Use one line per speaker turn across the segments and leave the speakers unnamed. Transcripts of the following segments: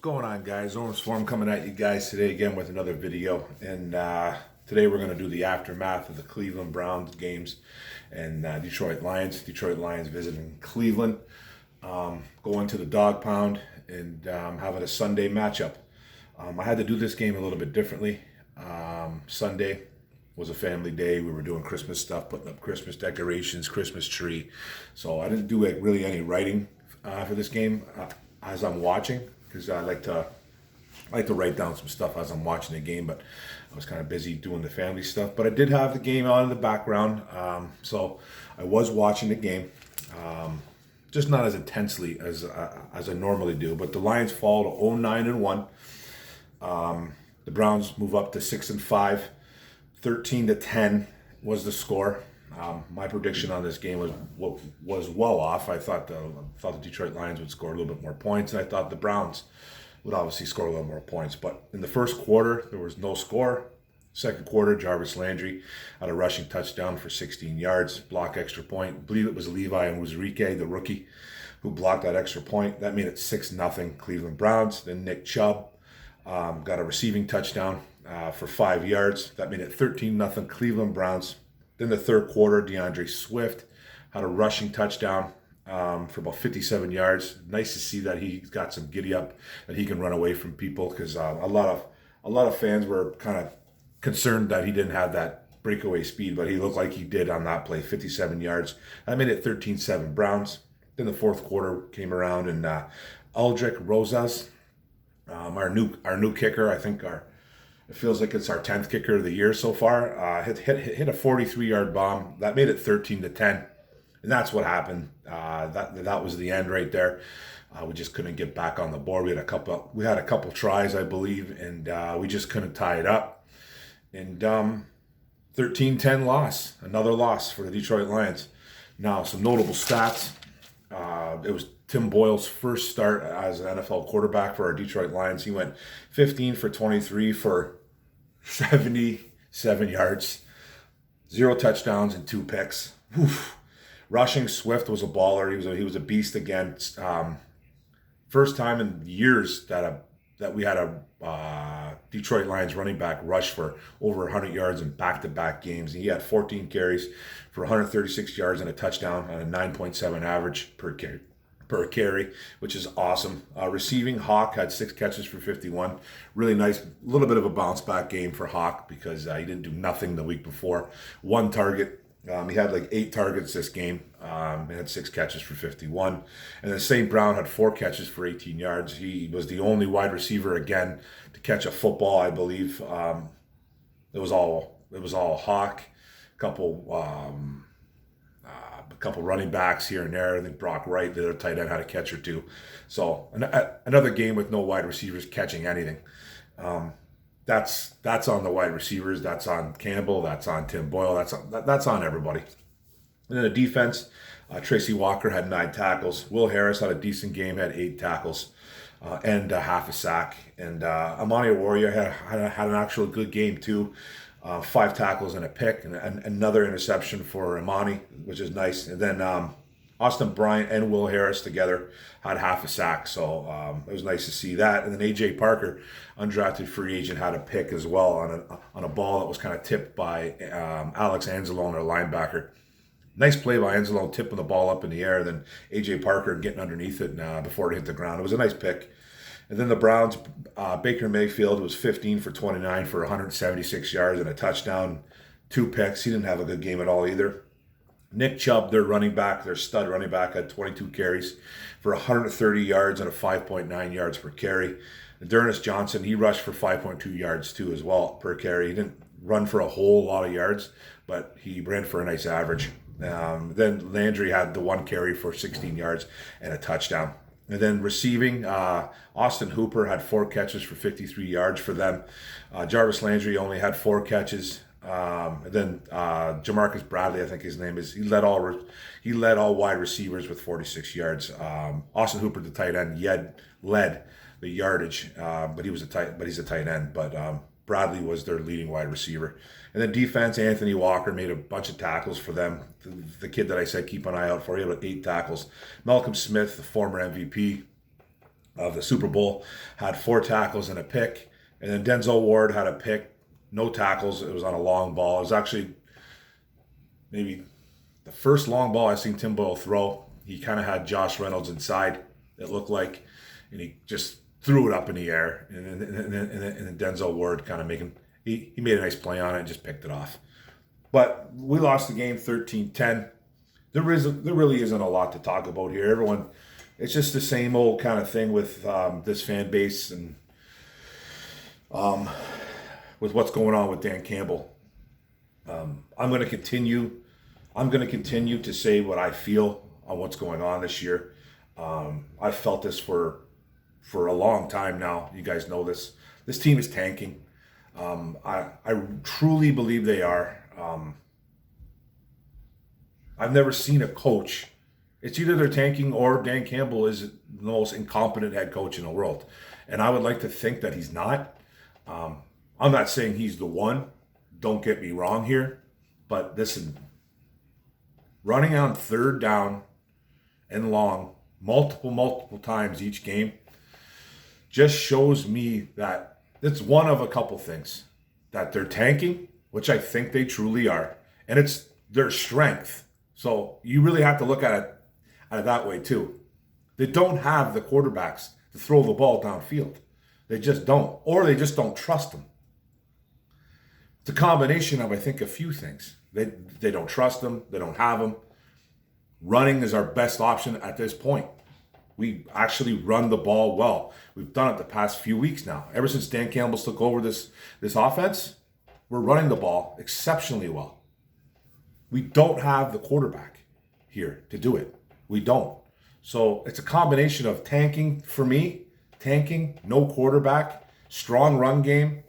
What's going on, guys? Owen Swarm coming at you guys today again with another video. And today we're going to do the aftermath of the Cleveland Browns games and Detroit Lions. Detroit Lions visiting Cleveland, going to the dog pound and having a Sunday matchup. I had to do this game a little bit differently. Sunday was a family day. We were doing Christmas stuff, putting up Christmas decorations, Christmas tree. So I didn't do really any writing for this game as I'm watching, because I like to write down some stuff as I'm watching the game, but I was kind of busy doing the family stuff. But I did have the game on in the background, so I was watching the game, just not as intensely as I normally do. But the Lions fall to 0-9-1. The Browns move up to 6-5. 13-10 was the score. My prediction on this game was well off. I thought the Detroit Lions would score a little bit more points, and I thought the Browns would obviously score a little more points. But in the first quarter, there was no score. Second quarter, Jarvis Landry had a rushing touchdown for 16 yards, block extra point. I believe it was Levi and Uzrike, the rookie, who blocked that extra point. That made it 6-0 Cleveland Browns. Then Nick Chubb got a receiving touchdown for 5 yards. That made it 13-0 Cleveland Browns. Then the third quarter, DeAndre Swift had a rushing touchdown for about 57 yards. Nice to see that he's got some giddy up, that he can run away from people, because a lot of fans were kind of concerned that he didn't have that breakaway speed, but he looked like he did on that play. 57 yards. That made it 13-7 Browns. Then the fourth quarter came around, and Aldrick Rosas, our new kicker, I think it feels like it's our 10th kicker of the year so far, hit a 43-yard bomb. That made it 13-10. And that's what happened. That was the end right there. We just couldn't get back on the board. We had a couple tries, I believe, and we just couldn't tie it up. And 13-10 loss. Another loss for the Detroit Lions. Now, some notable stats. It was Tim Boyle's first start as an NFL quarterback for our Detroit Lions. He went 15 for 23 for 77 yards, 0 touchdowns and 2 picks. Oof. Rushing, Swift was a baller. He was a beast again. First time in years that we had a Detroit Lions running back rush for over 100 yards in back-to-back games. He had 14 carries for 136 yards and a touchdown on a 9.7 average per carry, which is awesome. Receiving, Hawk had 6 catches for 51. Really nice, little bit of a bounce back game for Hawk, because he didn't do nothing the week before. 1 target. He had like 8 targets this game. He had 6 catches for 51. And then St. Brown had 4 catches for 18 yards. He was the only wide receiver again to catch a football, I believe. It was all Hawk. A couple running backs here and there. I think Brock Wright, the other tight end, had a catch or 2. So another game with no wide receivers catching anything. That's on the wide receivers. That's on Campbell. That's on Tim Boyle. That's on everybody. And then the defense, Tracy Walker had 9 tackles. Will Harris had a decent game, had 8 tackles and half a sack. And Amani Warrior had an actual good game too. 5 tackles and a pick, and another interception for Amani, which is nice. And then Austin Bryant and Will Harris together had half a sack, so it was nice to see that. And then A.J. Parker, undrafted free agent, had a pick as well on a ball that was kind of tipped by Alex Anzalone, our linebacker. Nice play by Anzalone, tipping the ball up in the air, then A.J. Parker getting underneath it before it hit the ground. It was a nice pick. And then the Browns, Baker Mayfield was 15 for 29 for 176 yards and a touchdown, 2 picks. He didn't have a good game at all either. Nick Chubb, their stud running back, had 22 carries for 130 yards and a 5.9 yards per carry. And Dernis Johnson, he rushed for 5.2 yards too as well per carry. He didn't run for a whole lot of yards, but he ran for a nice average. Then Landry had the 1 carry for 16 yards and a touchdown. And then receiving, Austin Hooper had 4 catches for 53 yards for them. Jarvis Landry only had 4 catches. Then Jamarcus Bradley, I think his name is, he led all wide receivers with 46 yards. Austin Hooper, the tight end, led the yardage, but he's a tight end. But Bradley was their leading wide receiver. And then defense, Anthony Walker made a bunch of tackles for them. The kid that I said keep an eye out for, he had 8 tackles. Malcolm Smith, the former MVP, of the Super Bowl, had 4 tackles and a pick. And then Denzel Ward had a pick, no tackles. It was on a long ball. It was actually maybe the first long ball I've seen Tim Boyle throw. He kind of had Josh Reynolds inside, it looked like, and he just threw it up in the air. And then Denzel Ward kind of he made a nice play on it and just picked it off. But we lost the game 13-10. There really isn't a lot to talk about here. Everyone, it's just the same old kind of thing with this fan base and with what's going on with Dan Campbell. I'm going to continue to say what I feel on what's going on this year. I've felt this for a long time now. You guys know this. This team is tanking. I truly believe they are. I've never seen a coach. It's either they're tanking or Dan Campbell is the most incompetent head coach in the world. And I would like to think that he's not. I'm not saying he's the one. Don't get me wrong here. But listen, running on 3rd down and long multiple times each game just shows me that it's one of a couple things. That they're tanking, which I think they truly are, and it's their strength. So you really have to look at it that way too. They don't have the quarterbacks to throw the ball downfield. They just don't, or they just don't trust them. It's a combination of, I think, a few things. They don't trust them. They don't have them. Running is our best option at this point. We actually run the ball well. We've done it the past few weeks now. Ever since Dan Campbell took over this offense, we're running the ball exceptionally well. We don't have the quarterback here to do it. We don't. So it's a combination of tanking for me, no quarterback, strong run game,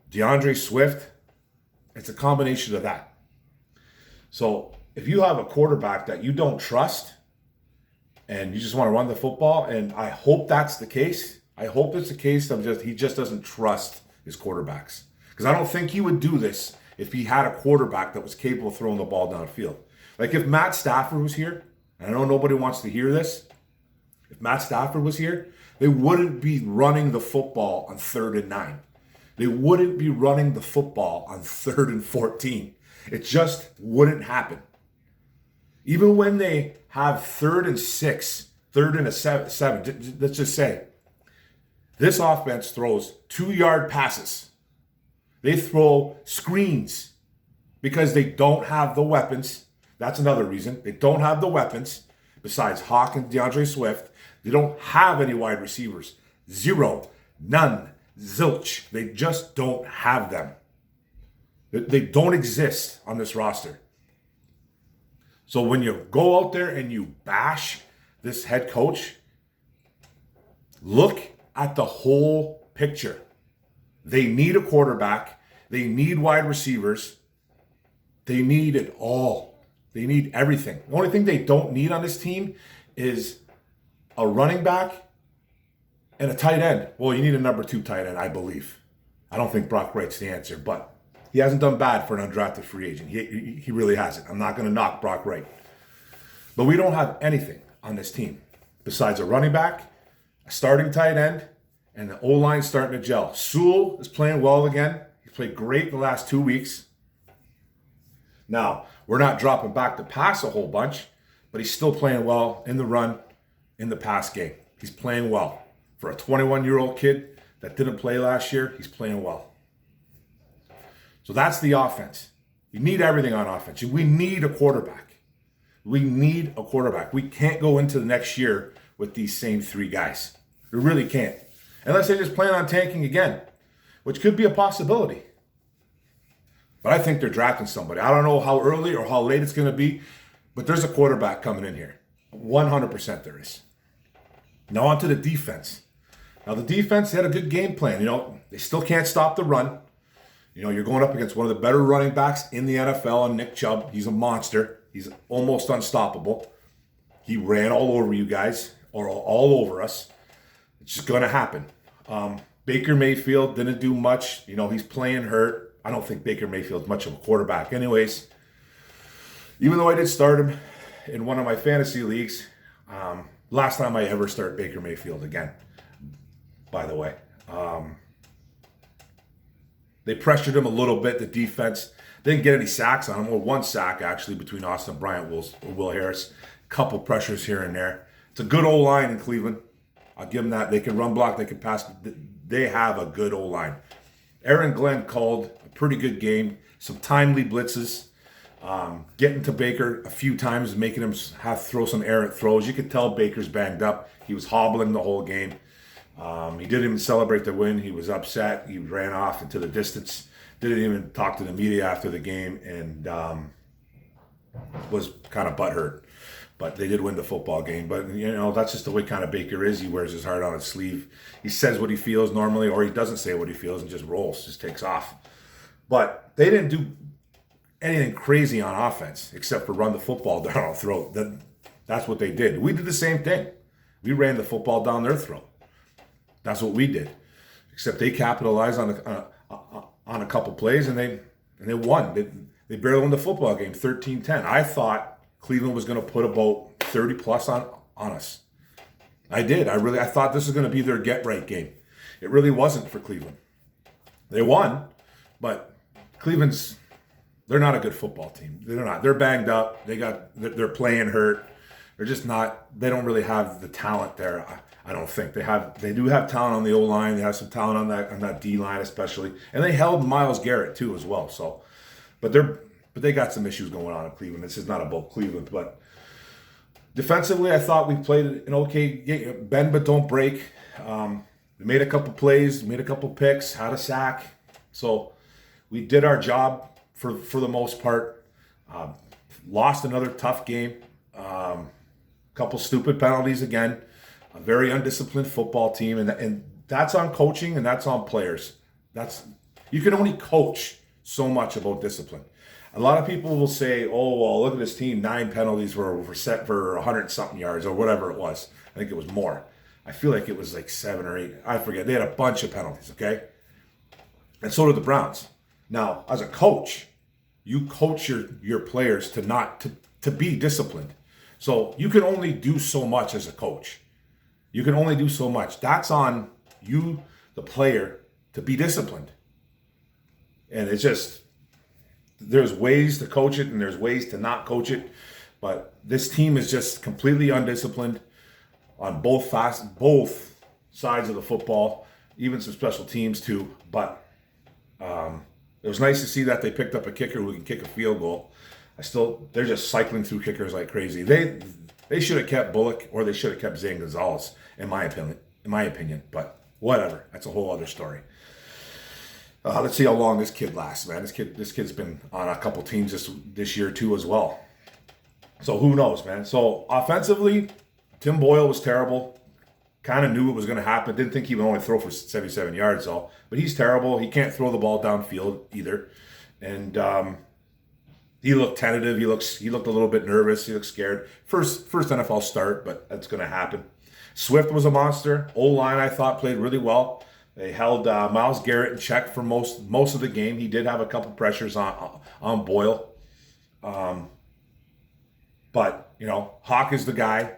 DeAndre Swift. It's a combination of that. So if you have a quarterback that you don't trust and you just want to run the football, and I hope that's the case. I hope it's the case of he just doesn't trust his quarterbacks. Because I don't think he would do this if he had a quarterback that was capable of throwing the ball downfield. Like if Matt Stafford was here, and I know nobody wants to hear this, if Matt Stafford was here, they wouldn't be running the football on 3rd and 9. They wouldn't be running the football on 3rd and 14. It just wouldn't happen. Even when they have 3rd and 6, 3rd and 7, let's just say, this offense throws 2-yard passes. They throw screens because they don't have the weapons. That's another reason. They don't have the weapons. Besides Hawk and DeAndre Swift, they don't have any wide receivers. 0, none, zilch. They just don't have them. They don't exist on this roster. So when you go out there and you bash this head coach, look at the whole picture. They need a quarterback. They need wide receivers. They need it all. They need everything. The only thing they don't need on this team is a running back and a tight end. Well, you need a number 2 tight end, I believe. I don't think Brock Wright's the answer, but he hasn't done bad for an undrafted free agent. He really hasn't. I'm not going to knock Brock Wright. But we don't have anything on this team besides a running back, a starting tight end, and the O-line starting to gel. Sewell is playing well again. He played great the last 2 weeks. Now, we're not dropping back to pass a whole bunch, but he's still playing well in the run, in the pass game. He's playing well. For a 21-year-old kid that didn't play last year, he's playing well. So that's the offense. You need everything on offense. We need a quarterback. We need a quarterback. We can't go into the next year with these same 3 guys. We really can't. Unless they just plan on tanking again, which could be a possibility. But I think they're drafting somebody. I don't know how early or how late it's going to be, but there's a quarterback coming in here. 100% there is. Now on to the defense. Now the defense had a good game plan. They still can't stop the run. You're going up against one of the better running backs in the NFL, and Nick Chubb. He's a monster. He's almost unstoppable. He ran all over you guys, or all over us. It's just going to happen. Baker Mayfield didn't do much. He's playing hurt. I don't think Baker Mayfield's much of a quarterback anyways. Even though I did start him in one of my fantasy leagues, Last time I ever start Baker Mayfield again, by the way. They pressured him a little bit. The defense didn't get any sacks on him. Well, one sack, actually, between Austin Bryant and Will Harris. Couple pressures here and there. It's a good O-line in Cleveland. I'll give them that. They can run block. They can pass. They have a good O-line. Aaron Glenn called a pretty good game. Some timely blitzes. Getting to Baker a few times, making him have to throw some errant throws. You could tell Baker's banged up. He was hobbling the whole game. He didn't even celebrate the win. He was upset. He ran off into the distance. Didn't even talk to the media after the game, and was kind of butthurt. But they did win the football game. But, that's just the way kind of Baker is. He wears his heart on his sleeve. He says what he feels normally, or he doesn't say what he feels and just rolls, just takes off. But they didn't do anything crazy on offense except for run the football down our throat. That's what they did. We did the same thing. We ran the football down their throat. That's what we did. Except they capitalized on a couple plays, and they won. They barely won the football game, 13-10. I thought Cleveland was going to put about 30 plus on us. I did. I thought this was going to be their get-right game. It really wasn't for Cleveland. They won, but they're not a good football team. They're not. They're banged up. They're playing hurt. They're just not. They don't really have the talent there. I don't think they do have talent on the O-line. They have some talent on that D-line especially, and they held Myles Garrett too as well. So, but they got some issues going on in Cleveland. This is not about Cleveland, but defensively, I thought we played an okay game. Bend but don't break. We made a couple plays, made a couple picks, had a sack. So we did our job for the most part. Lost another tough game. Couple stupid penalties again. A very undisciplined football team, and that's on coaching and that's on players. You can only coach so much about discipline. A lot of people will say, "Oh, well, look at this team. 9 penalties were set for 100-something yards or whatever it was." I think it was more. I feel like it was like 7 or 8. I forget. They had a bunch of penalties. Okay, and so did the Browns. Now, as a coach, you coach your players to be disciplined. So you can only do so much as a coach. You can only do so much. That's on you, the player, to be disciplined. And it's just, there's ways to coach it and there's ways to not coach it. But this team is just completely undisciplined on both sides of the football, even some special teams too. But it was nice to see that they picked up a kicker who can kick a field goal. They're just cycling through kickers like crazy. They should have kept Bullock, or they should have kept Zane Gonzalez, in my opinion. But whatever, that's a whole other story. Let's see how long this kid lasts, man. This kid's been on a couple teams this year too as well. So who knows, man. So offensively, Tim Boyle was terrible. Kind of knew it was going to happen. Didn't think he would only throw for 77 yards though. But he's terrible. He can't throw the ball downfield either. And he looked tentative. He looked a little bit nervous. He looked scared. First NFL start, but that's going to happen. Swift was a monster. O-line, I thought, played really well. They held Myles Garrett in check for most of the game. He did have a couple pressures on Boyle. But, Hawk is the guy.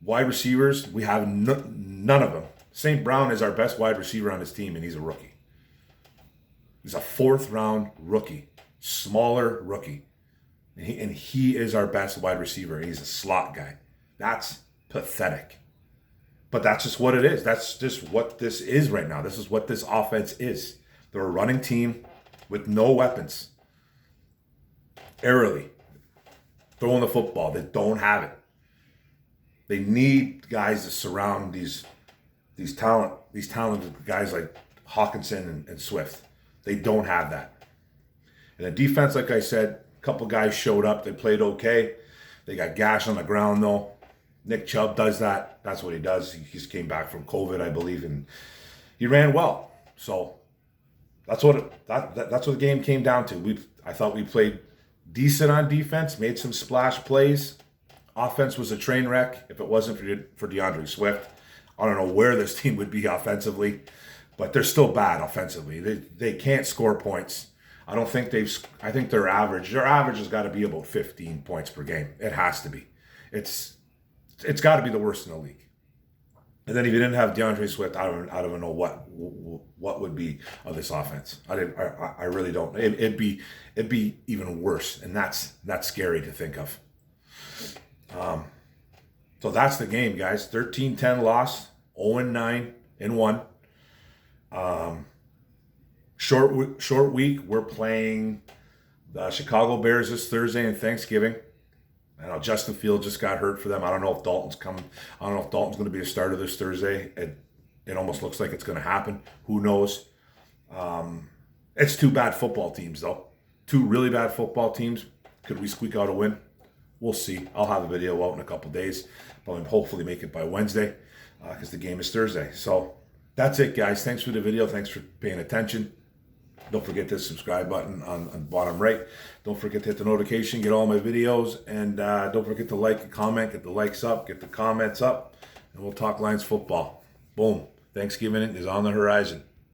Wide receivers, we have none of them. St. Brown is our best wide receiver on his team, and he's a rookie. He's a 4th-round rookie. Smaller rookie. And he is our best wide receiver. He's a slot guy. That's pathetic. But that's just what it is. That's just what this is right now. This is what this offense is. They're a running team with no weapons. Airily. Throwing the football. They don't have it. They need guys to surround these talented guys like Hawkinson and Swift. They don't have that. And the defense, like I said, a couple guys showed up. They played okay. They got gash on the ground, though. Nick Chubb does that. That's what he does. He just came back from COVID, I believe, and he ran well. So that's what the game came down to. I thought we played decent on defense, made some splash plays. Offense was a train wreck if it wasn't for DeAndre Swift. I don't know where this team would be offensively, but they're still bad offensively. They can't score points. I think their average has got to be about 15 points per game. It has to be. It's It's got to be the worst in the league. And then if you didn't have DeAndre Swift, I don't even know what would be of this offense. I really don't. It'd be even worse, and that's scary to think of. So that's the game, guys. 13-10 loss, 0-9-1. Short week. We're playing the Chicago Bears this Thursday and Thanksgiving. I know Justin Fields just got hurt for them. I don't know if Dalton's coming. I don't know if Dalton's going to be a starter this Thursday. It almost looks like it's going to happen. Who knows? It's two bad football teams, though. Two really bad football teams. Could we squeak out a win? We'll see. I'll have a video out in a couple days. But hopefully make it by Wednesday because the game is Thursday. So that's it, guys. Thanks for the video. Thanks for paying attention. Don't forget the subscribe button on the bottom right. Don't forget to hit the notification, get all my videos, and don't forget to like and comment, get the likes up, get the comments up, and we'll talk Lions football. Boom. Thanksgiving is on the horizon.